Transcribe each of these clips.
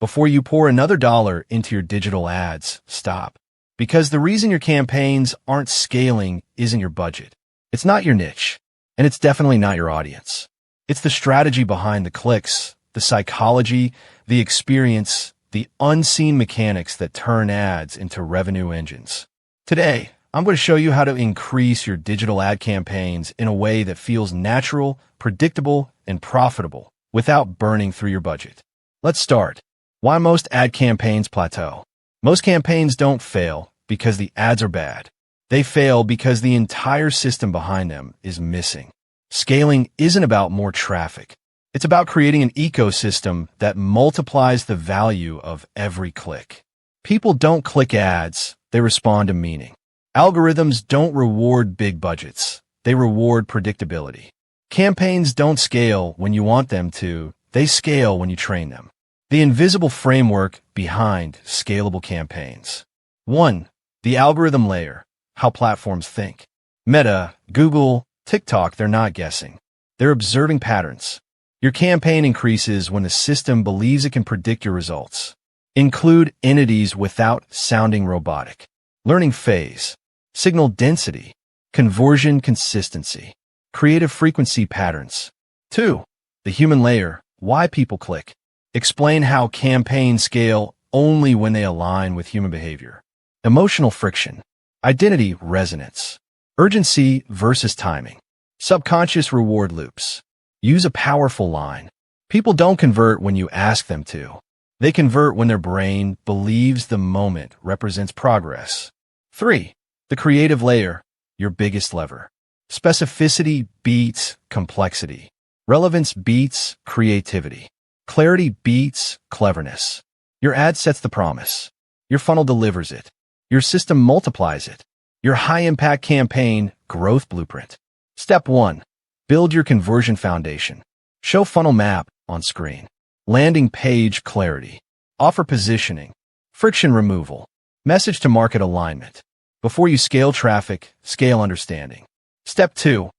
Before you pour another dollar into your digital ads, stop. Because the reason your campaigns aren't scaling isn't your budget. It's not your niche, and it's definitely not your audience. It's the strategy behind the clicks, the psychology, the experience, the unseen mechanics that turn ads into revenue engines. Today, I'm going to show you how to increase your digital ad campaigns in a way that feels natural, predictable, and profitable without burning through your budget. Let's start. Why most ad campaigns plateau. Most campaigns don't fail because the ads are bad. They fail because the entire system behind them is missing. Scaling isn't about more traffic. It's about creating an ecosystem that multiplies the value of every click. People don't click ads, they respond to meaning. Algorithms don't reward big budgets, they reward predictability. Campaigns don't scale when you want them to, they scale when you train them. The invisible framework behind scalable campaigns. 1. The algorithm layer, how platforms think. Meta, Google, TikTok, they're not guessing. They're observing patterns. Your campaign increases when the system believes it can predict your results. Include entities without sounding robotic. Learning phase, signal density, conversion consistency, creative frequency patterns. 2. The human layer, why people click. Explain how campaigns scale only when they align with human behavior. Emotional friction, identity resonance, urgency versus timing, subconscious reward loops. Use a powerful line. People don't convert when you ask them to. They convert when their brain believes the moment represents progress. 3. The creative layer, your biggest lever. Specificity beats complexity. Relevance beats creativity. Clarity beats cleverness. Your ad sets the promise. Your funnel delivers it. Your system multiplies it. Your high-impact campaign growth blueprint. Step 1. Build your conversion foundation. Show funnel map on screen. Landing page clarity. Offer positioning. Friction removal. Message to market alignment. Before you scale traffic, scale understanding. Step 2.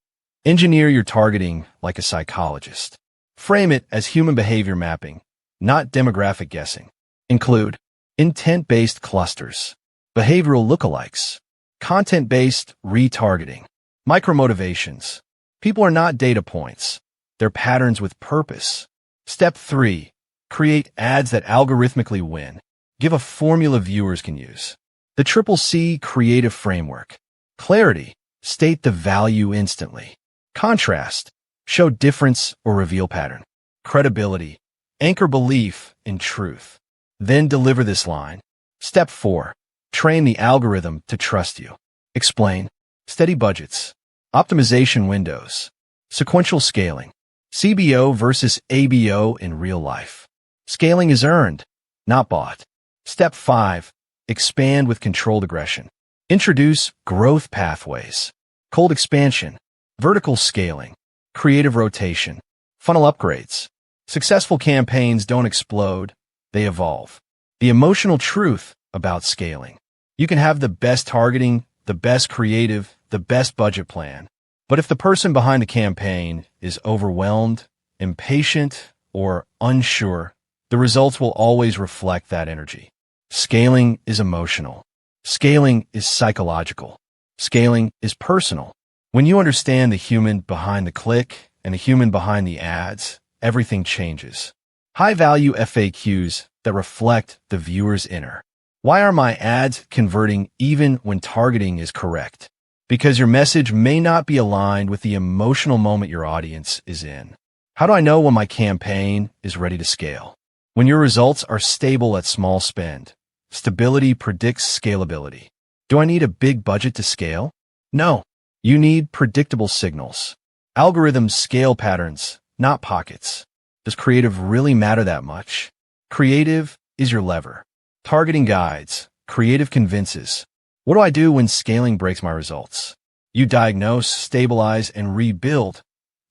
Engineer your targeting like a psychologist. Frame it as human behavior mapping, not demographic guessing. Include intent-based clusters, behavioral lookalikes, content-based retargeting, micromotivations. People are not data points. They're patterns with purpose. Step 3. Create ads that algorithmically win. Give a formula viewers can use. The CCC creative framework. Clarity. State the value instantly. Contrast. Show difference or reveal pattern. Credibility. Anchor belief in truth. Then deliver this line. Step 4. Train the algorithm to trust you. Explain. Steady budgets. Optimization windows. Sequential scaling. CBO versus ABO in real life. Scaling is earned, not bought. Step 5. Expand with controlled aggression. Introduce growth pathways. Cold expansion. Vertical scaling. Creative rotation, funnel upgrades. Successful campaigns don't explode, they evolve. The emotional truth about scaling. You can have the best targeting, the best creative, the best budget plan. But if the person behind the campaign is overwhelmed, impatient, or unsure, the results will always reflect that energy. Scaling is emotional. Scaling is psychological. Scaling is personal. When you understand the human behind the click and the human behind the ads, everything changes. High-value FAQs that reflect the viewer's inner. Why are my ads converting even when targeting is correct? Because your message may not be aligned with the emotional moment your audience is in. How do I know when my campaign is ready to scale? When your results are stable at small spend. Stability predicts scalability. Do I need a big budget to scale? No. You need predictable signals. Algorithms scale patterns, not pockets. Does creative really matter that much? Creative is your lever. Targeting guides. Creative convinces. What do I do when scaling breaks my results? You diagnose, stabilize, and rebuild,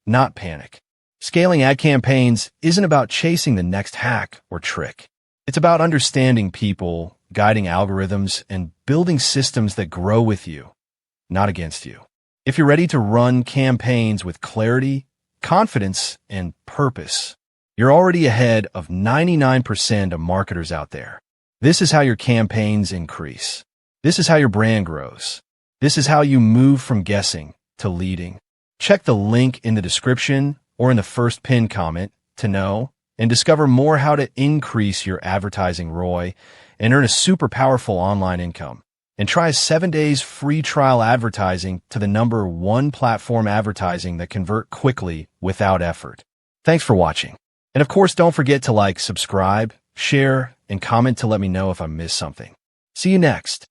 not panic. Scaling ad campaigns isn't about chasing the next hack or trick. It's about understanding people, guiding algorithms, and building systems that grow with you, not against you. If you're ready to run campaigns with clarity, confidence, and purpose, You're already ahead of 99% of marketers out there. This is how your campaigns increase. This is how your brand grows. This is how you move from guessing to leading. Check the link in the description or in the first pinned comment to know and discover more how to increase your advertising ROI and earn a super powerful online income. And try 7 days free trial advertising to the #1 platform advertising that convert quickly without effort. Thanks for watching. And of course, don't forget to like, subscribe, share, and comment to let me know if I missed something. See you next.